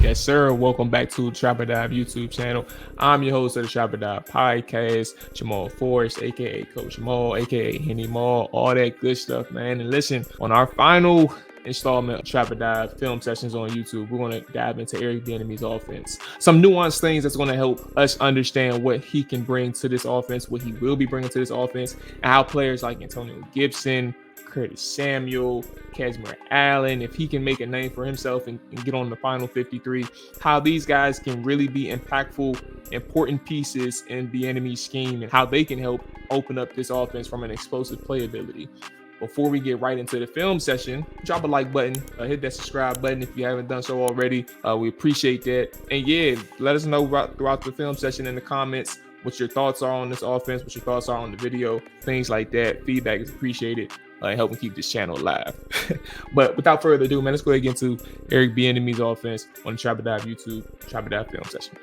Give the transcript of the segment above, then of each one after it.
Yes, sir. Welcome back to Trapper Dive YouTube channel. I'm your host of the Trapper Dive podcast, Jamal Forrest, aka Coach Jamal, aka Henny Mall, all that good stuff, man. And listen, on our final installment of Trapper Dive film sessions on YouTube, we're going to dive into Eric Bieniemy's offense. Some nuanced things that's going to help us understand what he can bring to this offense, what he will be bringing to this offense, and how players like Antonio Gibson, Curtis Samuel, Kazmeir Allen, if he can make a name for himself and get on the final 53, how these guys can really be impactful, important pieces in Bieniemy's scheme and how they can help open up this offense from an explosive playability. Before we get right into the film session, drop a like button, hit that subscribe button if you haven't done so already. We appreciate that. And yeah, let us know throughout the film session in the comments what your thoughts are on this offense, what your thoughts are on the video, things like that. Feedback is appreciated. Helping keep this channel alive. But without further ado, man, let's go ahead and get into Eric Bieniemy's offense on the Trapper Dive YouTube, Trapper Dive film session.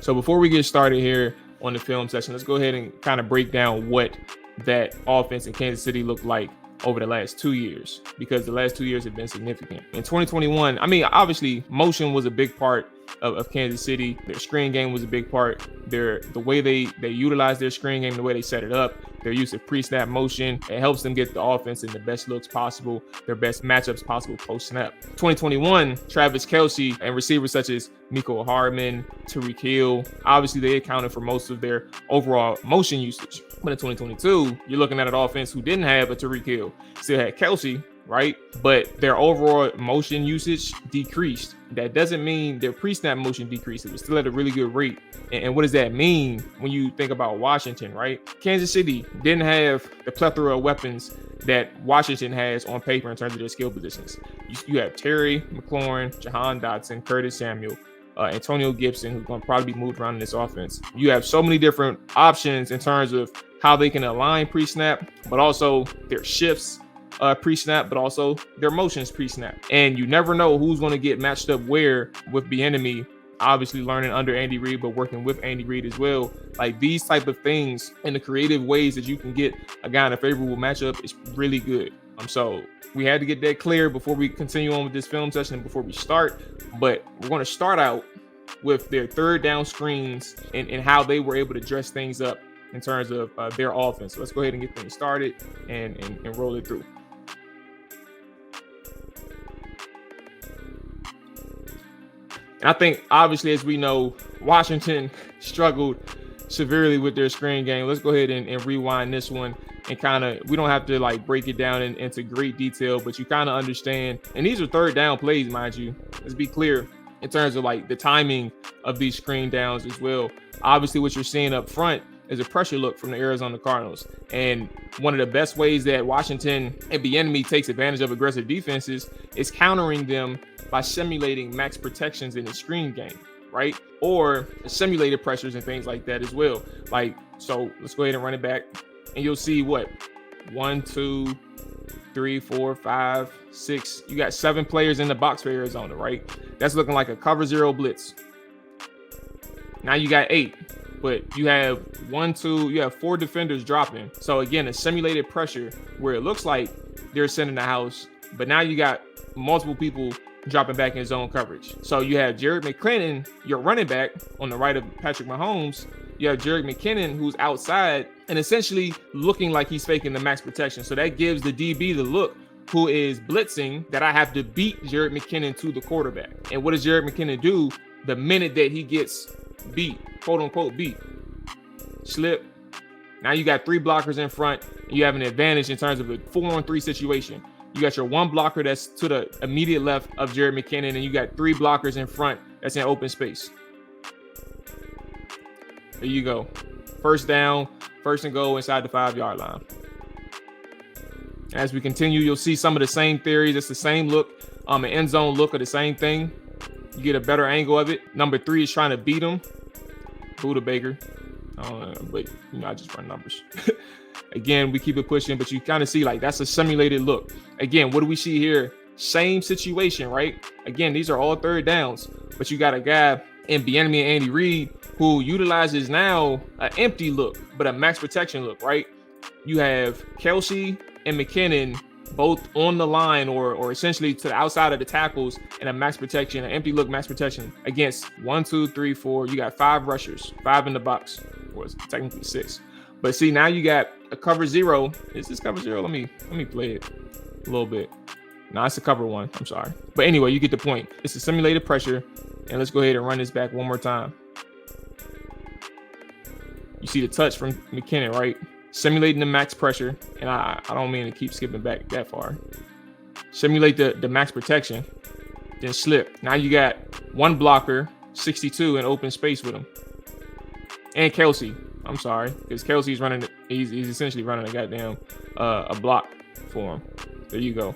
So before we get started here on the film session, let's go ahead and kind of break down what that offense in Kansas City looked like over the last 2 years, because the last 2 years have been significant. In 2021, I mean, obviously, motion was a big part of Kansas City. Their screen game was a big part. The way they utilize their screen game, the way they set it up, their use of pre-snap motion, it helps them get the offense in the best looks possible, their best matchups possible post-snap. 2021, Travis Kelce and receivers such as Mecole Hardman, Tyreek Hill, obviously they accounted for most of their overall motion usage. But in 2022, you're looking at an offense who didn't have a Tyreek Hill, still had Kelce, right? But their overall motion usage decreased. That doesn't mean their pre-snap motion decreased. It was still at a really good rate. And what does that mean when you think about Washington, right? Kansas City didn't have the plethora of weapons that Washington has on paper in terms of their skill positions. You have Terry McLaurin, Jahan Dotson, Curtis Samuel, Antonio Gibson, who's going to probably be moved around in this offense. You have so many different options in terms of how they can align pre-snap, but also their shifts pre-snap, but also their motions pre-snap. And you never know who's going to get matched up where with Bieniemy, obviously learning under Andy Reid, but working with Andy Reid as well. Like these type of things and the creative ways that you can get a guy in a favorable matchup is really good. So we had to get that clear before we continue on with this film session and before we start. But we're going to start out with their third down screens and how they were able to dress things up in terms of their offense. So let's go ahead and get things started and roll it through. And I think, obviously, as we know, Washington struggled severely with their screen game. Let's go ahead and rewind this one and kind of, we don't have to like break it down into great detail, but you kind of understand. And these are third down plays, mind you. Let's be clear in terms of like the timing of these screen downs as well. Obviously, what you're seeing up front is a pressure look from the Arizona Cardinals. And one of the best ways that Washington and Bieniemy takes advantage of aggressive defenses is countering them by simulating max protections in the screen game, right? Or simulated pressures and things like that as well. Like, so let's go ahead and run it back. And you'll see what? 1, 2, 3, 4, 5, 6. You got 7 players in the box for Arizona, right? That's looking like a cover 0 blitz. Now you got 8. But you have 1, 2, you have 4 defenders dropping. So again, a simulated pressure where it looks like they're sending the house, but now you got multiple people dropping back in zone coverage. So you have Jerick McKinnon, your running back on the right of Patrick Mahomes. You have Jerick McKinnon who's outside and essentially looking like he's faking the max protection. So that gives the DB the look who is blitzing that I have to beat Jerick McKinnon to the quarterback. And what does Jerick McKinnon do the minute that he gets beat, quote unquote beat? Slip. Now you got 3 blockers in front and you have an advantage in terms of a 4-on-3 situation. You got your 1 blocker that's to the immediate left of Jerick McKinnon, and you got 3 blockers in front that's in open space. There you go. First down, first and goal inside the 5-yard line. As we continue, you'll see some of the same theories. It's the same look, an end zone look of the same thing. You get a better angle of it. Number 3 is trying to beat him. Buda Baker. But, I just run numbers. Again, we keep it pushing, but you kind of see like that's a simulated look. Again, what do we see here? Same situation, right? Again, these are all third downs, but you got a guy in Bieniemy and Andy Reid who utilizes now an empty look, but a max protection look, right? You have Kelce and McKinnon both on the line or essentially to the outside of the tackles, and a max protection, an empty look max protection against 1, 2, 3, 4. You got 5 rushers, 5 in the box, or it's technically 6. But see, now you got a cover 0. Is this cover 0? Let me play it a little bit. No, it's a cover 1. I'm sorry. But anyway, you get the point. It's a simulated pressure. And let's go ahead and run this back one more time. You see the touch from McKinnon, right? Simulating the max pressure. And I don't mean to keep skipping back that far. Simulate the max protection. Then slip. Now you got one blocker, 62 in open space with him. And Kelsey. I'm sorry. Because Kelsey's running, he's essentially running a goddamn a block for him. There you go.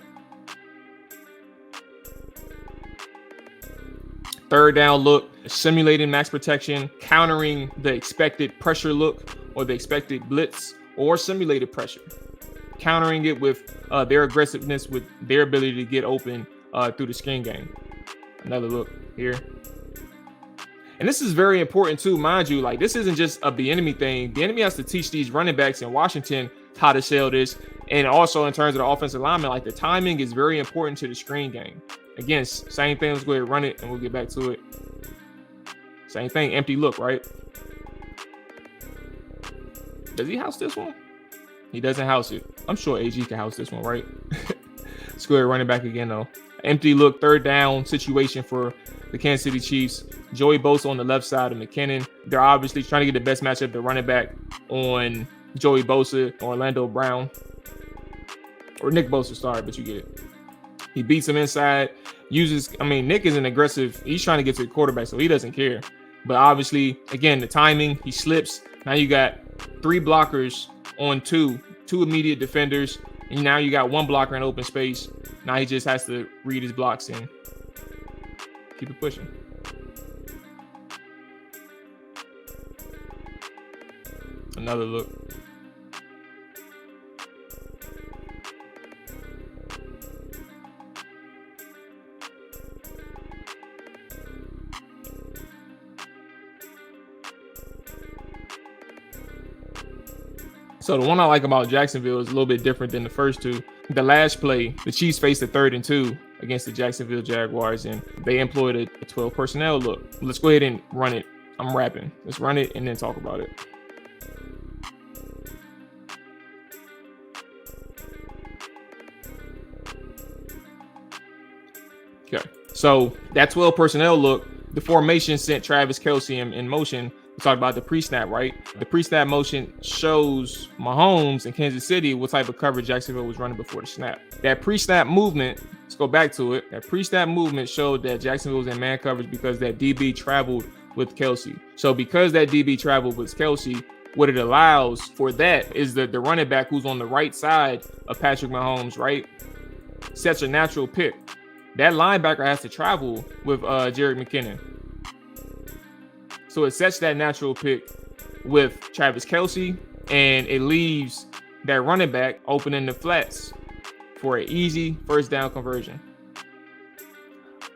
Third down look, simulating max protection, countering the expected pressure look or the expected blitz or simulated pressure. Countering it with their aggressiveness, with their ability to get open through the screen game. Another look here. And this is very important too, mind you. Like, this isn't just a Bieniemy thing. Bieniemy has to teach these running backs in Washington how to sell this. And also in terms of the offensive lineman, like the timing is very important to the screen game. Again, same thing. Let's go ahead and run it and we'll get back to it. Same thing. Empty look, right? Does he house this one? He doesn't house it. I'm sure AG can house this one, right? Let's go ahead and run it back again, though. Empty look, third down situation for the Kansas City Chiefs. Joey Bosa on the left side of McKinnon. They're obviously trying to get the best matchup, the running back on Joey Bosa, Orlando Brown. Or Nick Bosa, sorry, but you get it. He beats him inside, Nick is an aggressive, he's trying to get to the quarterback, so he doesn't care. But obviously, again, the timing, he slips. Now you got 3 blockers on 2 immediate defenders, and now you got 1 blocker in open space. Now he just has to read his blocks and keep it pushing. Another look. So the one I like about Jacksonville is a little bit different than the first 2. The last play, the Chiefs faced a 3rd and 2 against the Jacksonville Jaguars, and they employed a 12 personnel look. Let's go ahead and run it. I'm rapping. Let's run it and then talk about it. Okay. So that 12 personnel look, the formation sent Travis Kelce in motion. We talked about the pre-snap, right? The pre-snap motion shows Mahomes in Kansas City what type of coverage Jacksonville was running before the snap. That pre-snap movement, let's go back to it. That pre-snap movement showed that Jacksonville was in man coverage because that DB traveled with Kelce. So because that DB traveled with Kelce, what it allows for that is that the running back who's on the right side of Patrick Mahomes, right, sets a natural pick. That linebacker has to travel with Jerick McKinnon. So it sets that natural pick with Travis Kelce, and it leaves that running back open in the flats for an easy first down conversion.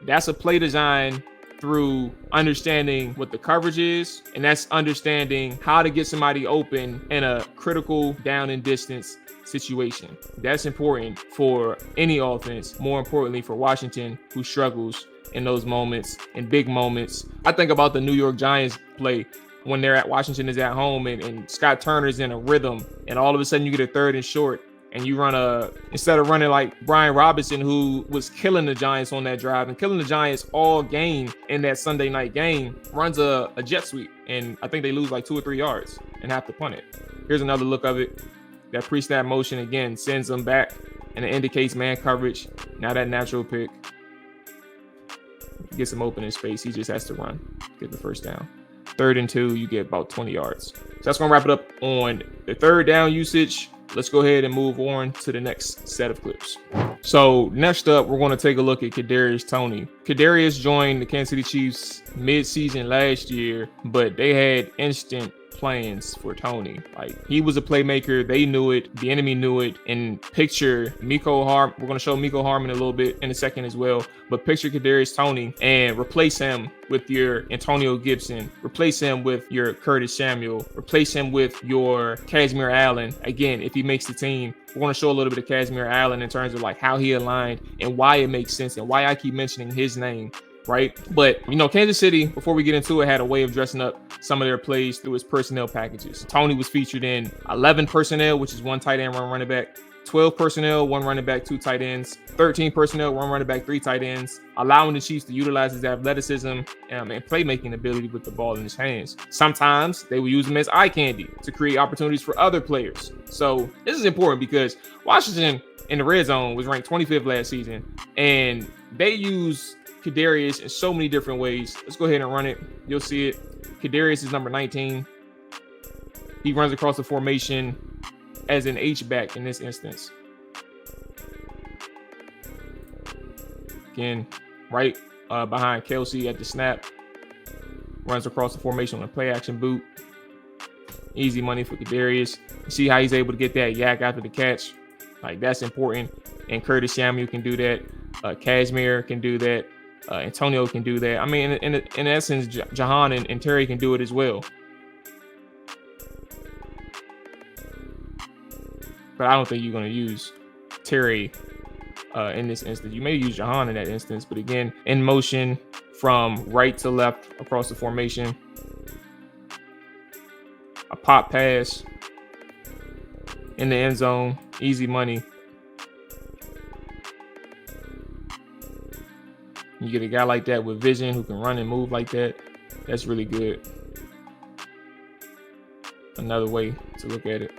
That's a play design through understanding what the coverage is, and that's understanding how to get somebody open in a critical down and distance situation. That's important for any offense, more importantly for Washington, who struggles in those moments, in big moments. I think about the New York Giants play when they're at Washington is at home and Scott Turner's in a rhythm, and all of a sudden you get a 3rd and short and you run instead of running like Brian Robinson, who was killing the Giants on that drive and killing the Giants all game in that Sunday night game, runs a jet sweep, and I think they lose like 2 or 3 yards and have to punt it. Here's another look of it. That pre-snap motion again sends them back, and it indicates man coverage. Now that natural pick gets him open in space. He just has to run, get the first down. 3rd and 2, you get about 20 yards. So that's going to wrap it up on the 3rd down usage. Let's go ahead and move on to the next set of clips. So next up, we're going to take a look at Kadarius Toney. Kadarius joined the Kansas City Chiefs mid-season last year, but they had instant plans for Toney. Like, he was a playmaker. They knew it. Bieniemy knew it. And picture Mecole Hardman. We're going to show Mecole Hardman a little bit in a second as well. But picture Kadarius Toney and replace him with your Antonio Gibson. Replace him with your Curtis Samuel. Replace him with your Kazmeir Allen. Again, if he makes the team, We're going to show a little bit of Kazmeir Allen in terms of like how he aligned and why it makes sense and why I keep mentioning his name, right? But, you know, Kansas City, before we get into it, had a way of dressing up some of their plays through its personnel packages. Tony was featured in 11 personnel, which is 1 tight end, 1 running back, 12 personnel, 1 running back, 2 tight ends, 13 personnel, 1 running back, 3 tight ends, allowing the Chiefs to utilize his athleticism and playmaking ability with the ball in his hands. Sometimes they will use him as eye candy to create opportunities for other players. So this is important because Washington in the red zone was ranked 25th last season, and they use Kadarius in so many different ways. Let's go ahead and run it. You'll see it. Kadarius is number 19. He runs across the formation as an H-back in this instance. Again, right behind Kelsey at the snap. Runs across the formation on a play action boot. Easy money for Kadarius. See how he's able to get that yak after the catch. Like, that's important. And Curtis Samuel can do that. Cashmere can do that. Antonio can do that. I mean, in essence, Jahan and Terry can do it as well. But I don't think you're going to use Terry in this instance. You may use Jahan in that instance, but again, in motion from right to left across the formation. A pop pass in the end zone. Easy money. You get a guy like that with vision who can run and move like that. That's really good. Another way to look at it.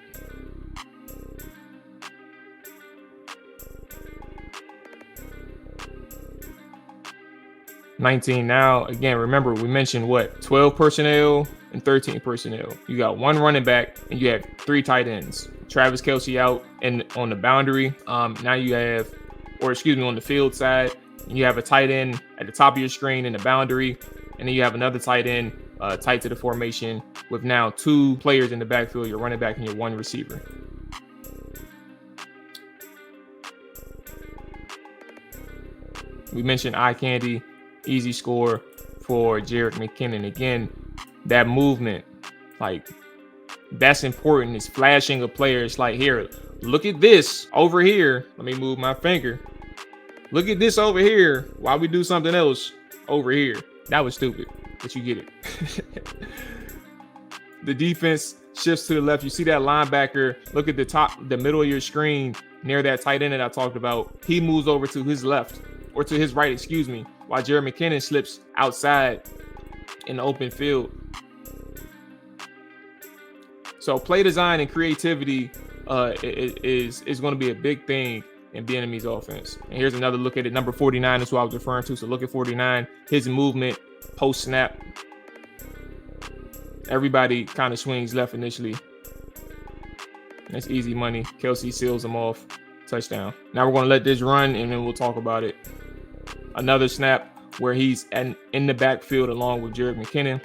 $19 now. Again, remember, we mentioned what? 12 personnel and 13 personnel. You got 1 running back and you have 3 tight ends. Travis Kelce out and on the boundary. Now you have, or excuse me, on the field side, you have a tight end at the top of your screen in the boundary, and then you have another tight end tight to the formation with now 2 players in the backfield, your running back and your 1 receiver. We mentioned eye candy, easy score for Jerick McKinnon. Again, that movement, like, that's important. It's flashing a player. It's like, here, look at this over here. Let me move my finger. Look at this over here while we do something else over here. That was stupid, but you get it. The defense shifts to the left. You see that linebacker. Look at the middle of your screen near that tight end that I talked about. He moves over to his left, or to his right, excuse me, while Jerick McKinnon slips outside in the open field. So play design and creativity is going to be a big thing in Bieniemy's offense. And here's another look at it. Number 49 is who I was referring to. So look at 49, his movement post snap. Everybody kind of swings left initially. That's easy money. Kelsey seals him off. Touchdown. Now we're going to let this run and then we'll talk about it. Another snap where he's in the backfield along with Jerick McKinnon.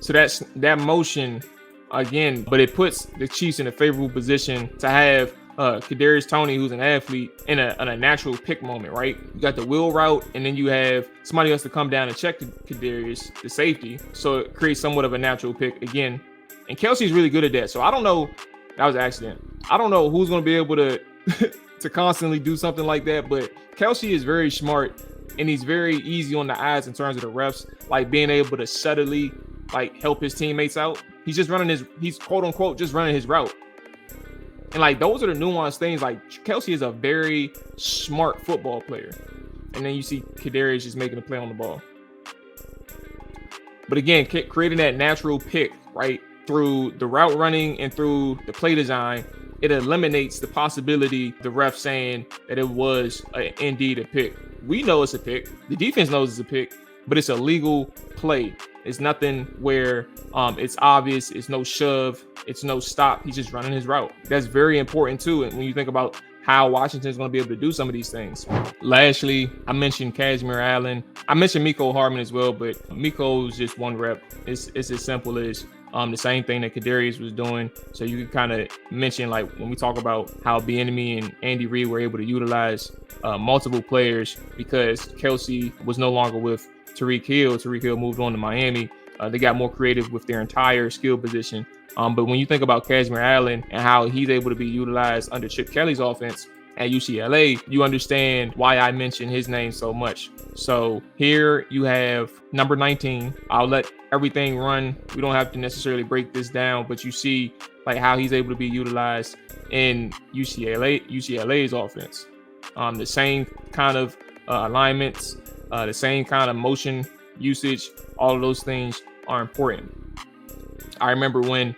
So that's that motion again, but it puts the Chiefs in a favorable position to have Kadarius Toney, who's an athlete, in a natural pick moment, right? You got the wheel route, and then you have somebody else to come down and check Kadarius, the safety, so it creates somewhat of a natural pick again. And Kelsey's really good at that. So I don't know. That was an accident. I don't know who's going to be able to to constantly do something like that, but Kelsey is very smart, and he's very easy on the eyes in terms of the refs, like being able to subtly like help his teammates out. He's quote unquote just running his route. And like, those are the nuanced things. Like, Kelsey is a very smart football player. And then you see Kadarius just making a play on the ball. But again, creating that natural pick, right, through the route running and through the play design, it eliminates the possibility the ref saying that it was indeed a pick. We know it's a pick. The defense knows it's a pick, but it's a legal play. It's nothing where it's obvious. It's no shove. It's no stop. He's just running his route. That's very important too. And when you think about how Washington is going to be able to do some of these things. Lastly, I mentioned Kashmere Allen. I mentioned Miko Hardman as well, but Miko's just 1 rep. It's as simple as The same thing that Kadarius was doing. So you can kind of mention, like, when we talk about how Bieniemy and Andy Reid were able to utilize multiple players because Kelsey was no longer with Tyreek Hill. Tyreek Hill moved on to Miami. They got more creative with their entire skill position. But when you think about Kazmeir Allen and how he's able to be utilized under Chip Kelly's offense at UCLA, you understand why I mention his name so much. So here you have number 19. I'll let everything run. We don't have to necessarily break this down, but you see like how he's able to be utilized in UCLA's offense. The same kind of alignments, the same kind of motion usage, all of those things are important. I remember when,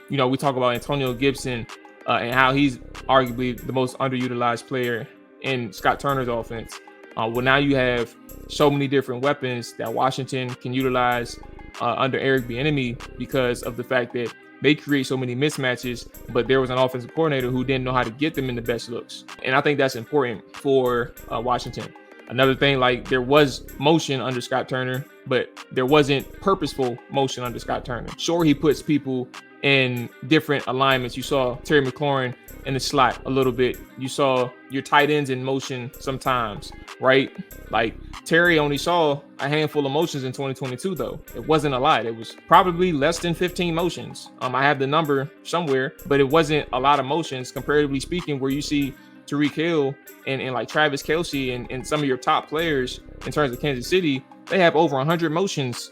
we talk about Antonio Gibson and how he's arguably the most underutilized player in Scott Turner's offense. Well, now you have so many different weapons that Washington can utilize under Eric Bieniemy because of the fact that they create so many mismatches, but there was an offensive coordinator who didn't know how to get them in the best looks. And I think that's important for Washington. Another thing, like, there was motion under Scott Turner, but there wasn't purposeful motion under Scott Turner. Sure, he puts people in different alignments. You saw Terry McLaurin in the slot a little bit. You saw your tight ends in motion sometimes, right? Like, Terry only saw a handful of motions in 2022, though. It wasn't a lot. It was probably less than 15 motions. I have the number somewhere, but it wasn't a lot of motions, comparatively speaking, where you see Tyreek Hill and like Travis Kelce and some of your top players in terms of Kansas City, they have over 100 motions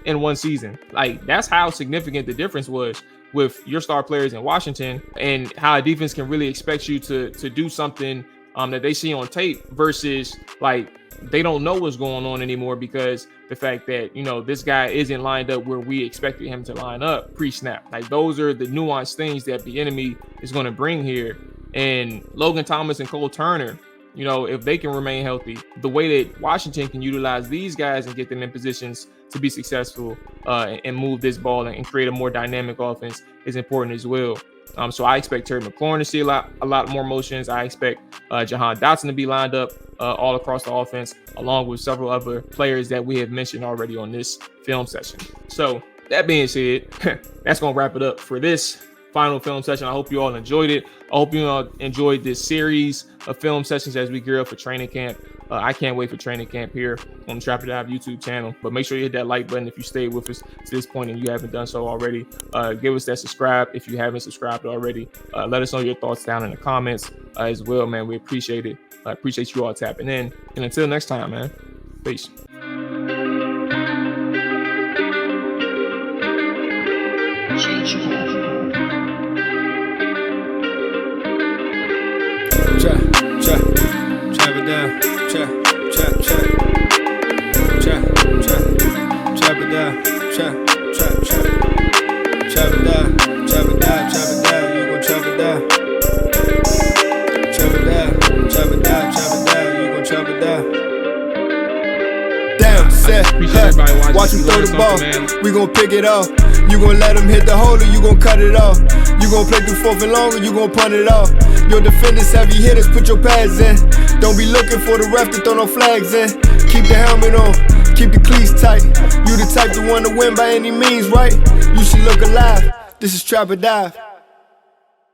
in one season. Like, that's how significant the difference was with your star players in Washington, and how a defense can really expect you to do something that they see on tape versus like they don't know what's going on anymore because the fact that, this guy isn't lined up where we expected him to line up pre-snap. Like, those are the nuanced things that the enemy is going to bring here. And Logan Thomas and Cole Turner, if they can remain healthy, the way that Washington can utilize these guys and get them in positions to be successful and move this ball and create a more dynamic offense is important as well. So I expect Terry McLaurin to see a lot more motions. I expect Jahan Dotson to be lined up all across the offense, along with several other players that we have mentioned already on this film session. So that being said, that's going to wrap it up for this final film session. I hope you all enjoyed it. I hope you all enjoyed this series of film sessions as we gear up for training camp. I can't wait for training camp here on the Trap Or Dive YouTube channel. But make sure you hit that like button if you stayed with us to this point and you haven't done so already. Give us that subscribe if you haven't subscribed already. Let us know your thoughts down in the comments as well, man. We appreciate it. I appreciate you all tapping in. And until next time, man. Peace. Chop it down, chop it down, you gon' chop it down. Chop it down, you gon' chop it down. Damn, set, watch him throw the ball, man. We gon' pick it off. You gon' let him hit the hole or you gon' cut it off. You gon' play through fourth and long or you gon' punt it off. Your defenders heavy hitters, put your pads in. Don't be looking for the ref to throw no flags in. Keep the helmet on, keep the cleats tight. You the type to want to win by any means, right? You should look alive. This is Trap or Dive.